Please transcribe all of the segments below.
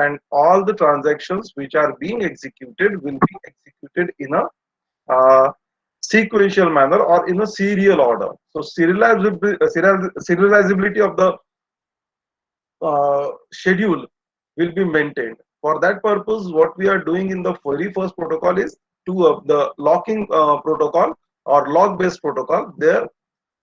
and all the transactions which are being executed will be executed in a sequential manner or in a serial order. So serializability of the schedule will be maintained. For that purpose, what we are doing in the very first protocol is the locking protocol or log based protocol. There,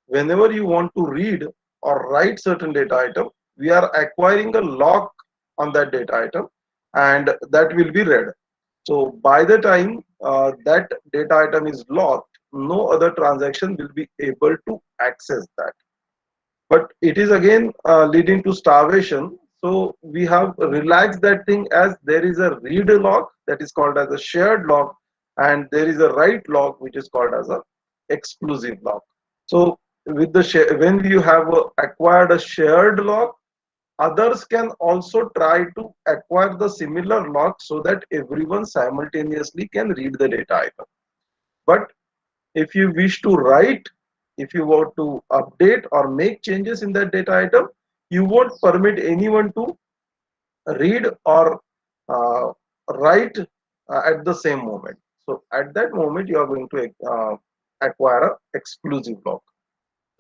whenever you want to read or write certain data item, we are acquiring a lock on that data item, and that will be read. So by the time that data item is locked, no other transaction will be able to access that. But it is again leading to starvation. So we have relaxed that thing as there is a read lock that is called as a shared lock, and there is a write lock which is called as a exclusive lock. So with the when you have acquired a shared lock, others can also try to acquire the similar lock so that everyone simultaneously can read the data item. But if you wish to write, if you want to update or make changes in that data item, you won't permit anyone to read or uh, write at the same moment. So at that moment, you are going to acquire a exclusive lock.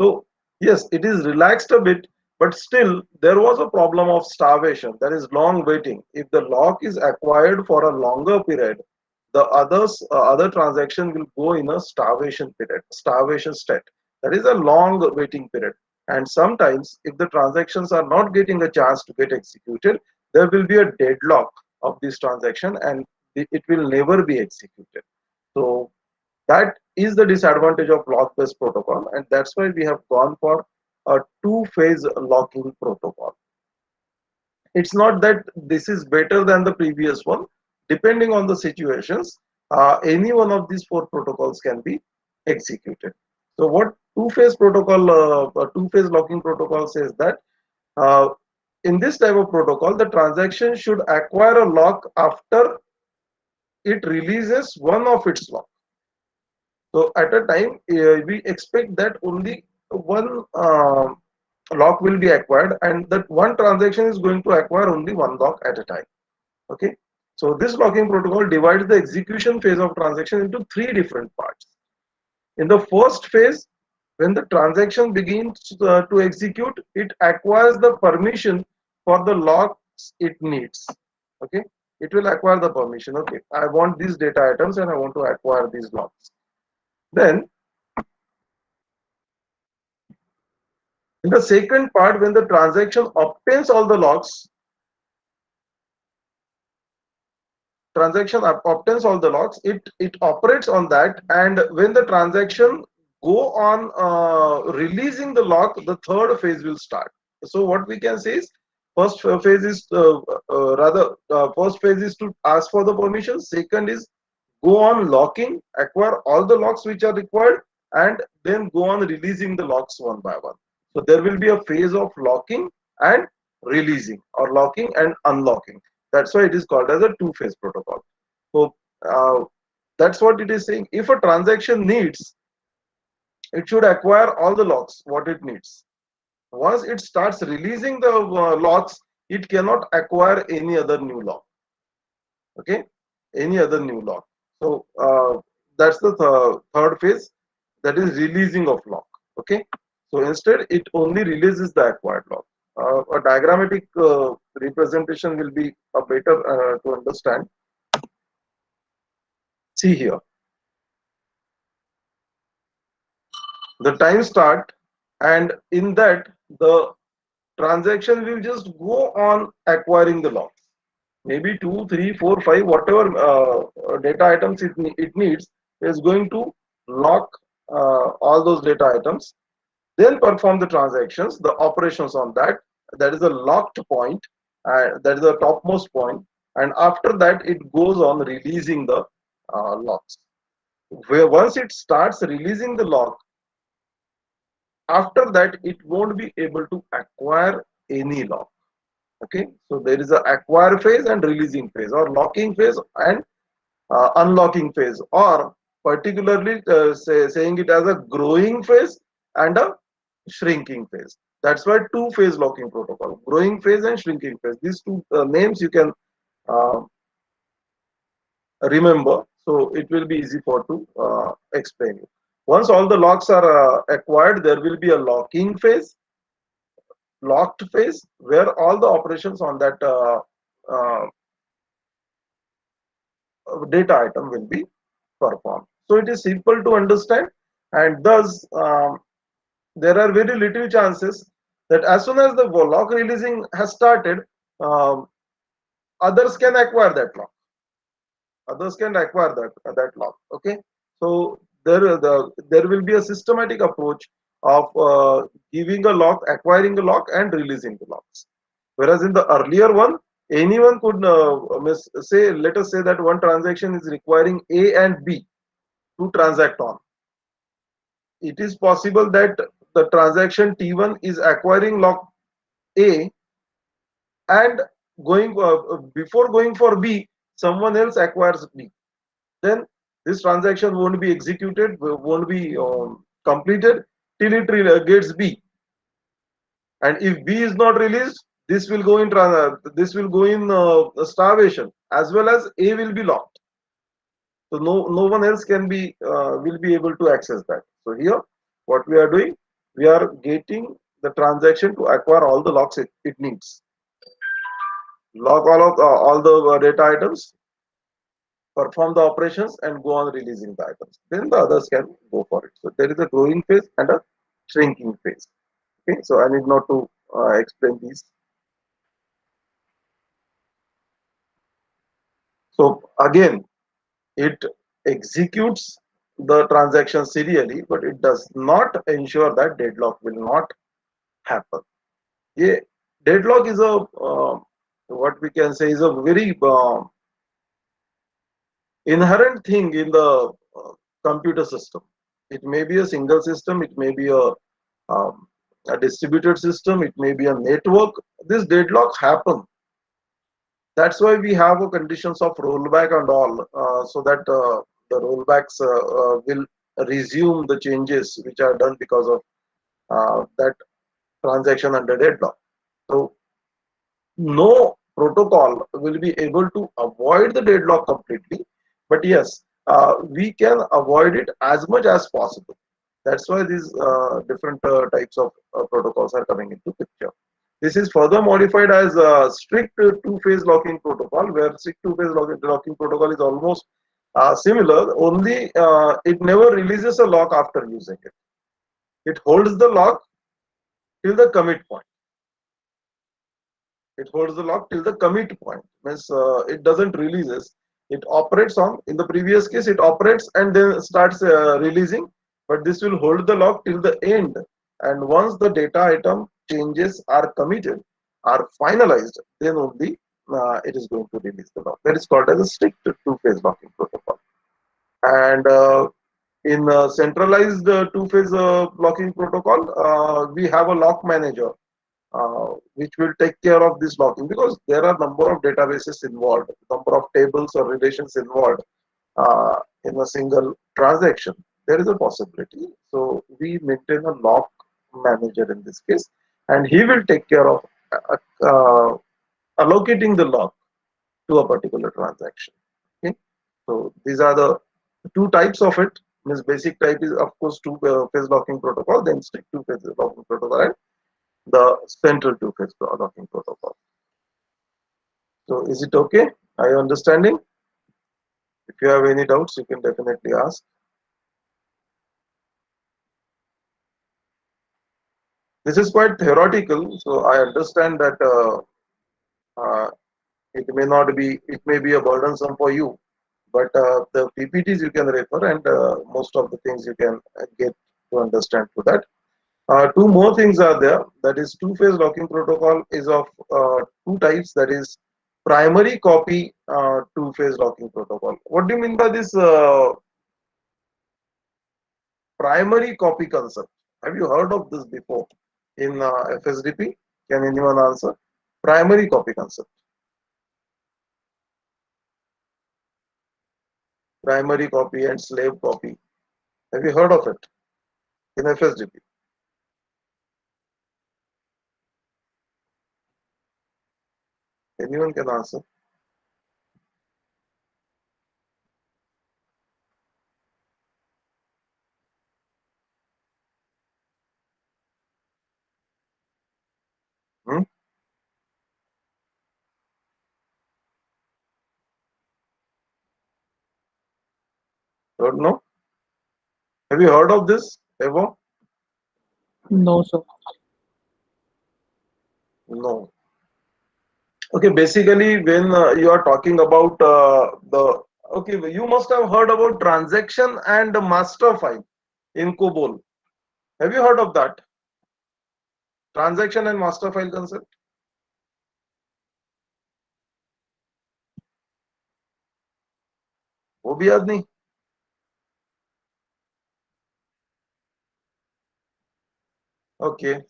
So yes, it is relaxed a bit, but still there was a problem of starvation. That is long waiting. If the lock is acquired for a longer period, the other transaction will go in a starvation period, starvation state. That is a long waiting period. And sometimes, if the transactions are not getting a chance to get executed, there will be a deadlock of this transaction, and it will never be executed. So that is the disadvantage of lock-based protocol, and that's why we have gone for a two-phase locking protocol. It's not that this is better than the previous one. Depending on the situations, any one of these four protocols can be executed. So what two-phase locking protocol says that uh, in this type of protocol, the transaction should acquire a lock after it releases one of its lock. So at a time, we expect that only one lock will be acquired, and that one transaction is going to acquire only one lock at a time. Okay. So this locking protocol divides the execution phase of transaction into three different parts. In the first phase, when the transaction begins to execute, it acquires the permission for the locks it needs. Okay. It will acquire the permission. Okay. I want these data items and I want to acquire these locks. Then in the second part, when the transaction obtains all the locks, it operates on that, and when the transaction go on releasing the lock, the third phase will start. So what we can say is first phase is to ask for the permission, second is go on locking, acquire all the locks which are required, and then go on releasing the locks one by one. So there will be a phase of locking and releasing, or locking and unlocking. That's why it is called as a two-phase protocol. So uh, that's what it is saying. If a transaction needs, it should acquire all the locks what it needs. Once it starts releasing the locks, it cannot acquire any other new lock. Okay, any other new lock. So that's the third phase, that is releasing of lock. Okay, so instead it only releases the acquired lock. A diagrammatic representation will be a better to understand. See here, the time start, and in that the transaction will just go on acquiring the lock. Maybe 2, 3, 4, 5, whatever data items it needs, is going to lock all those data items, then perform the transactions, the operations on that. That is a locked point, that is the topmost point, and after that it goes on releasing the locks. Where once it starts releasing the lock, after that it won't be able to acquire any lock. Okay, so there is a acquire phase and releasing phase, or locking phase and unlocking phase, or particularly saying it as a growing phase and a shrinking phase. That's why two-phase locking protocol, growing phase and shrinking phase. These two names you can uh, remember. So it will be easy for to explain you. Once all the locks are acquired, there will be a locking phase, locked phase, where all the operations on that uh, data item will be performed. So it is simple to understand, and thus there are very little chances that as soon as the lock releasing has started, um, others can acquire that lock. Others can acquire that lock. Okay, so there will be a systematic approach of giving a lock, acquiring a lock, and releasing the locks. Whereas in the earlier one, anyone could say, let us say that one transaction is requiring A and B to transact on. It is possible that the transaction T1 is acquiring lock A, and going before going for B, someone else acquires B. Then this transaction won't be executed, won't be completed till it gets B. And if B is not released, this will go in starvation, as well as A will be locked. So no one else can be will be able to access that. So here, what we are doing, we are getting the transaction to acquire all the locks it needs. Lock all the data items, perform the operations, and go on releasing the items. Then the others can go for it. So there is a growing phase and a shrinking phase. Okay, so I need not to explain these. So again, it executes the transaction serially, but it does not ensure that deadlock will not happen. Yeah, deadlock is a what we can say is a very inherent thing in the computer system. It may be a single system, it may be a distributed system, it may be a network. This deadlock happen. That's why we have a conditions of rollback and all, so that the rollbacks will resume the changes which are done because of that transaction under deadlock. So no protocol will be able to avoid the deadlock completely, but yes, we can avoid it as much as possible. That's why these different types of protocols are coming into picture. This is further modified as a strict two-phase locking protocol, where strict two-phase locking protocol is almost similar, only it never releases a lock after using it. It holds the lock till the commit point. It holds the lock till the commit point. Means it doesn't releases. It operates on. In the previous case, it operates and then starts releasing. But this will hold the lock till the end. And once the data item changes are committed, are finalized, then only it is going to release the lock. That is called as a strict two-phase locking protocol. And in centralized two-phase locking protocol, we have a lock manager which will take care of this locking, because there are number of databases involved, number of tables or relations involved in a single transaction. There is a possibility. So we maintain a lock manager in this case, and he will take care of allocating the lock to a particular transaction. Okay, so these are the two types of it. Means basic type is of course two-phase locking protocol, then strict two-phase locking protocol, and the central two-phase locking protocol. So is it okay? Are you understanding? If you have any doubts, you can definitely ask. This is quite theoretical, so I understand that it may not be, it may be a burdensome for you, but the PPTs you can refer, and most of the things you can get to understand to that. Two more things are there. That is, two-phase locking protocol is of two types. That is, primary copy two-phase locking protocol. What do you mean by this primary copy concept? Have you heard of this before in FSDP? Can anyone answer? Primary copy concept. Primary copy and slave copy. Have you heard of it in FSDP? Anyone can answer. Don't know. Have you heard of this ever? No, sir. No. Okay, basically, when you are talking about okay, you must have heard about transaction and master file in COBOL. Have you heard of that? Transaction and master file concept? वो भी याद नहीं. Okay.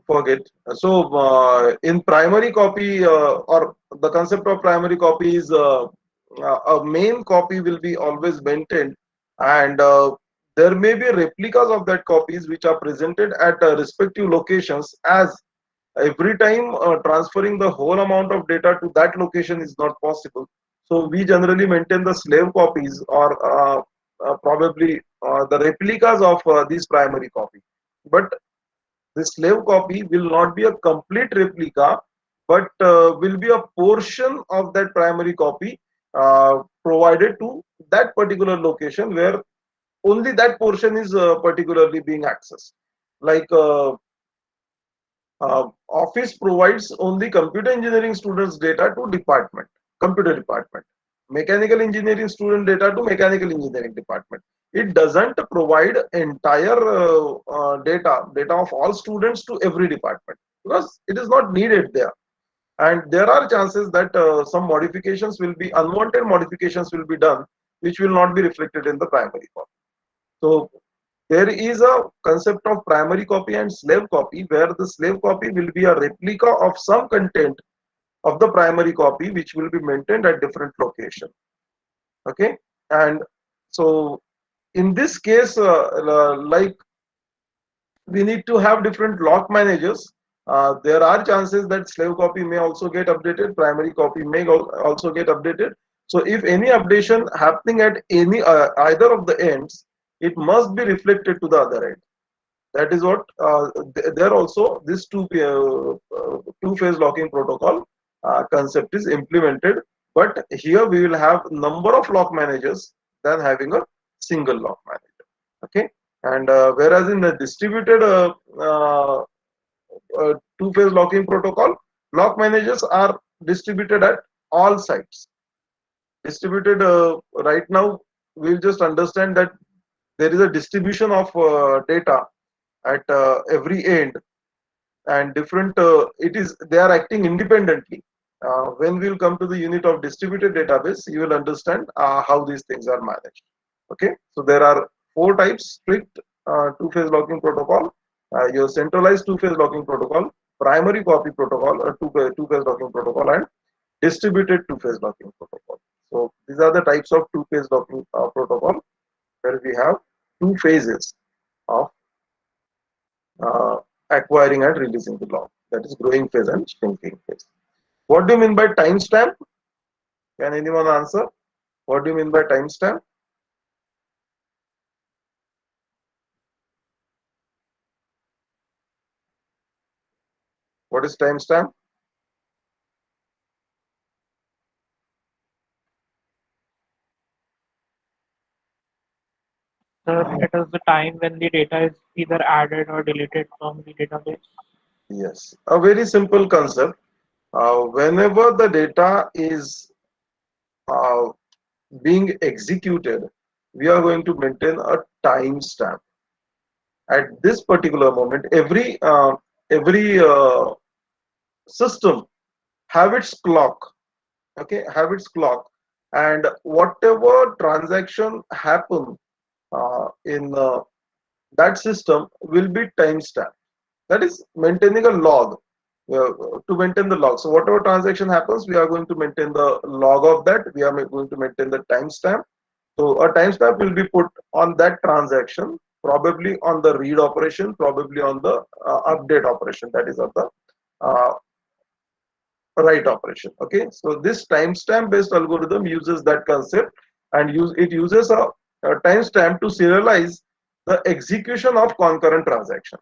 Forget. So, in primary copy, or the concept of primary copy is a main copy will be always maintained, and there may be replicas of that copies which are presented at respective locations, as every time transferring the whole amount of data to that location is not possible. So we generally maintain the slave copies, or probably the replicas of these primary copy. But the slave copy will not be a complete replica, but will be a portion of that primary copy provided to that particular location where only that portion is particularly being accessed. Like Office provides only computer engineering students data to department, computer department. Mechanical engineering student data to mechanical engineering department. It doesn't provide entire data of all students to every department, because it is not needed there. And there are chances that some modifications will be, unwanted modifications will be done, which will not be reflected in the primary copy. So there is a concept of primary copy and slave copy, where the slave copy will be a replica of some content of the primary copy, which will be maintained at different location. Okay. And so in this case, like, we need to have different lock managers. There are chances that slave copy may also get updated, primary copy may also get updated. So if any updation happening at any either of the ends, it must be reflected to the other end. That is what there also this two-phase locking protocol concept is implemented. But here we will have number of lock managers than having a single lock manager. Okay. And whereas in the distributed two-phase locking protocol, lock managers are distributed at all sites. Distributed right now, we'll just understand that there is a distribution of data at every end, and different it is they are acting independently. When we'll come to the unit of distributed database, you will understand how these things are managed. Okay, so there are four types: strict two-phase locking protocol, your centralized two-phase locking protocol, primary copy protocol, or two-phase locking protocol, and distributed two-phase locking protocol. So these are the types of two-phase locking protocol, where we have two phases of uh, acquiring and releasing the lock. That is growing phase and shrinking phase. What do you mean by timestamp? Can anyone answer? What do you mean by timestamp? What is timestamp? Sir, it is the time when the data is either added or deleted from the database. Yes, a very simple concept. Whenever the data is uh, being executed, we are going to maintain a timestamp. At this particular moment, every system have its clock. Okay, have its clock, and whatever transaction happen in that system will be timestamped. That is maintaining a log, to maintain the log. So whatever transaction happens, we are going to maintain the log of that. We are going to maintain the timestamp. So a timestamp will be put on that transaction, probably on the read operation, probably on the update operation, that is of the uh, write operation. Okay, so this timestamp based algorithm uses that concept, and it uses a timestamp to serialize the execution of concurrent transaction.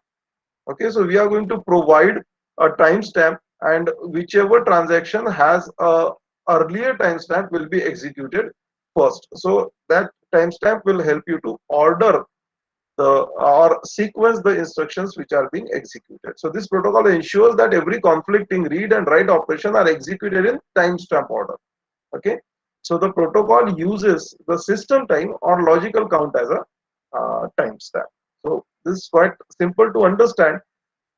Okay, so we are going to provide a timestamp, and whichever transaction has a earlier timestamp will be executed. first. So that timestamp will help you to order the or sequence the instructions which are being executed. So this protocol ensures that every conflicting read and write operation are executed in timestamp order. Okay. So the protocol uses the system time or logical count as a timestamp. So this is quite simple to understand.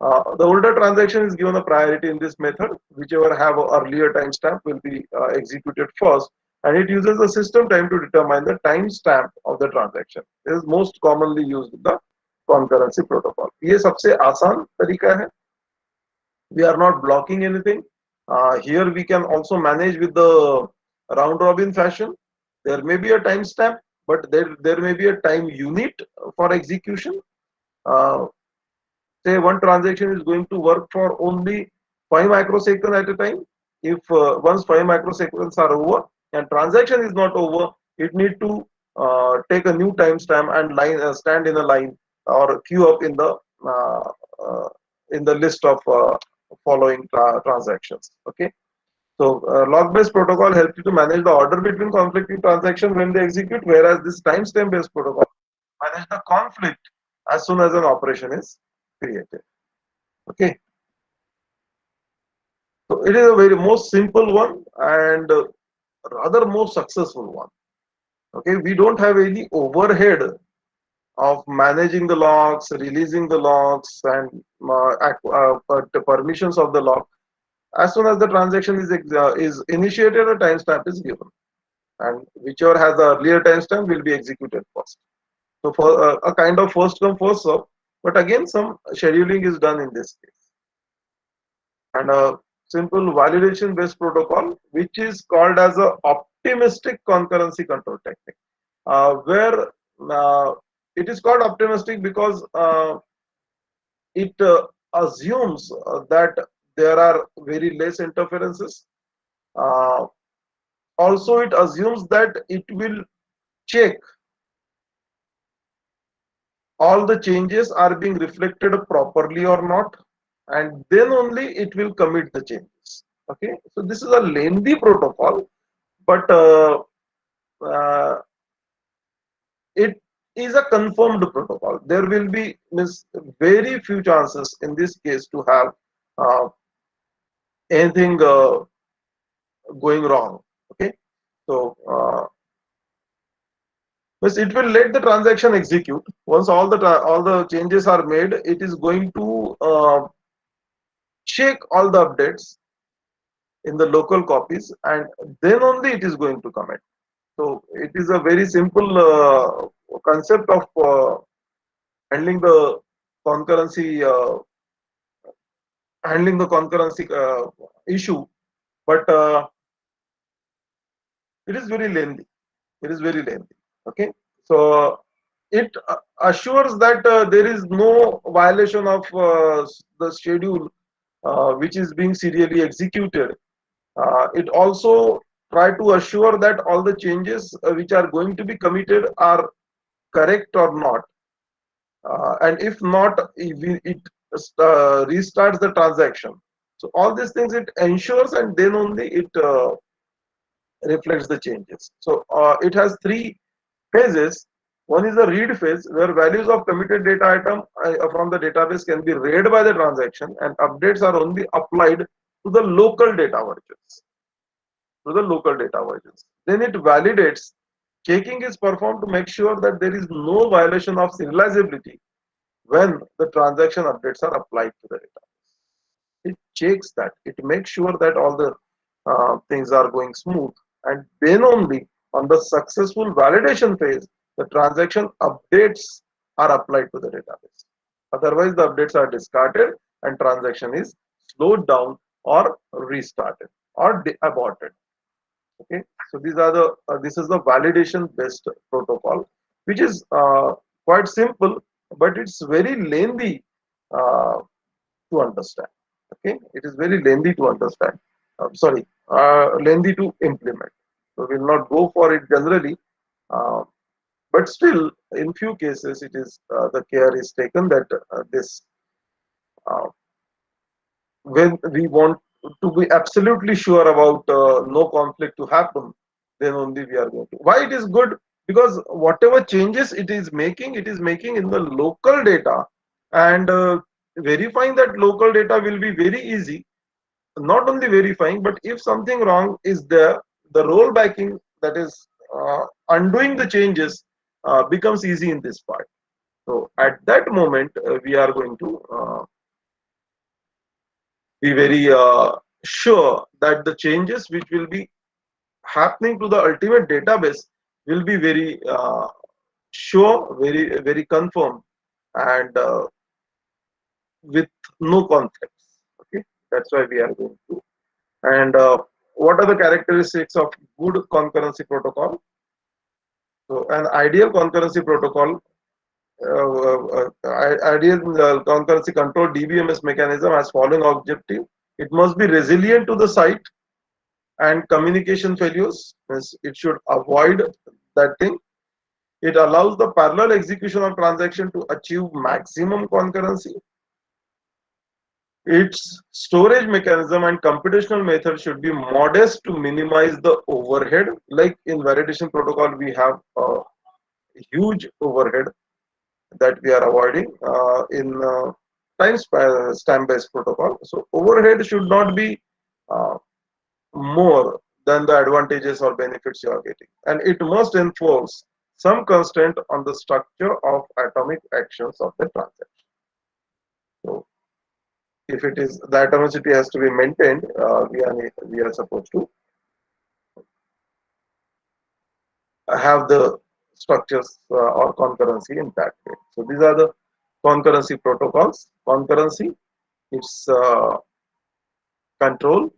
The older transaction is given a priority in this method. Whichever have a earlier timestamp will be executed first, and it uses the system time to determine the timestamp of the transaction. This is most commonly used in the concurrency protocol. ये सबसे आसान तरीका है. We are not blocking anything. Here we can also manage with the round robin fashion. There may be a timestamp, but there may be a time unit for execution. Uh, Say one transaction is going to work for only 5 microseconds at a time. If once 5 microseconds are over and transaction is not over, it need to take a new timestamp and stand in a line or queue up uh, uh, in the list of following transactions. Okay. So log-based protocol helps you to manage the order between conflicting transactions when they execute, whereas this timestamp-based protocol manage the conflict as soon as an operation is created. Okay, so it is a very most simple one and rather most successful one. Okay, we don't have any overhead of managing the logs, releasing the logs, and the permissions of the log. As soon as the transaction is initiated, a timestamp is given, and whichever has the earlier timestamp will be executed first. So for a kind of first come first serve, but again some scheduling is done in this case. And a simple validation based protocol which is called as a optimistic concurrency control technique, where uh, it is called optimistic because it assumes that there are very less interferences. uh, Also it assumes that it will check all the changes are being reflected properly or not, and then only it will commit the changes. Okay, so this is a lengthy protocol, but uh, it is a confirmed protocol. There will be very few chances in this case to have uh, anything going wrong. Okay, so it will let the transaction execute. Once all the changes are made, it is going to check all the updates in the local copies, and then only it is going to commit. So it is a very simple concept of handling the concurrency issue, but it is very lengthy. It is very lengthy. Okay, so it assures that there is no violation of the schedule which is being serially executed. It also try to assure that all the changes which are going to be committed are correct or not, and if not, it restarts the transaction. So all these things it ensures, and then only it reflects the changes. So it has three phases. One is the read phase, where values of committed data item from the database can be read by the transaction, and updates are only applied to the local data versions. Then it validates. Checking is performed to make sure that there is no violation of serializability when the transaction updates are applied to the data. It checks that. It makes sure that all the things are going smooth, and then only on the successful validation phase, the transaction updates are applied to the database. Otherwise, the updates are discarded and transaction is slowed down or restarted or aborted. Okay, so these are the this is the validation based protocol, which is quite simple, but it's very lengthy uh, to understand. Okay, it is very lengthy to understand. Sorry, lengthy to implement. So we'll not go for it generally, uh, but still, in few cases, it is the care is taken that this uh, when we want to be absolutely sure about no conflict to happen, then only we are going to. Why it is good? Because whatever changes it is making in the local data, and verifying that local data will be very easy. Not only verifying, but if something wrong is there, the rollbacking, that is undoing the changes, becomes easy in this part. So at that moment, we are going to be very sure that the changes which will be happening to the ultimate database will be very sure, very confirmed, and with no conflicts. Okay, that's why we are going to. And what are the characteristics of good concurrency protocol? So an ideal concurrency protocol, ideal concurrency control DBMS mechanism has following objective. It must be resilient to the site and communication failures. It should avoid that thing. It allows the parallel execution of transaction to achieve maximum concurrency. Its storage mechanism and computational method should be modest to minimize the overhead. Like in validation protocol, we have a huge overhead that we are avoiding in time-stamp based protocol. So overhead should not be uh, more than the advantages or benefits you are getting, and it must enforce some constraint on the structure of atomic actions of the transaction. So if it is the atomicity has to be maintained, we are supposed to have the structures or concurrency in that way. So these are the concurrency protocols. Concurrency, its control,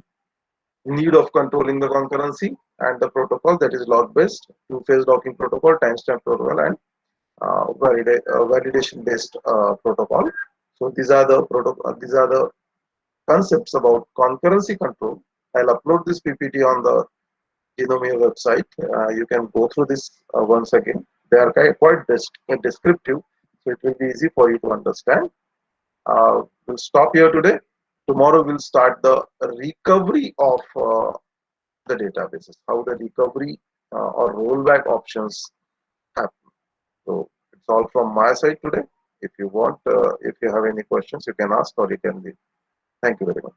need of controlling the concurrency, and the protocol, that is log based, two-phase locking protocol, timestamp protocol, and validation based protocol. So these are the protocol. These are the concepts about concurrency control. I'll upload this PPT on the Genomia website. You can go through this once again. They are quite descriptive, so it will be easy for you to understand. We'll stop here today. Tomorrow we'll start the recovery of the databases, how the recovery or rollback options happen. So it's all from my side today. If you want, if you have any questions, you can ask or you can leave. Thank you very much.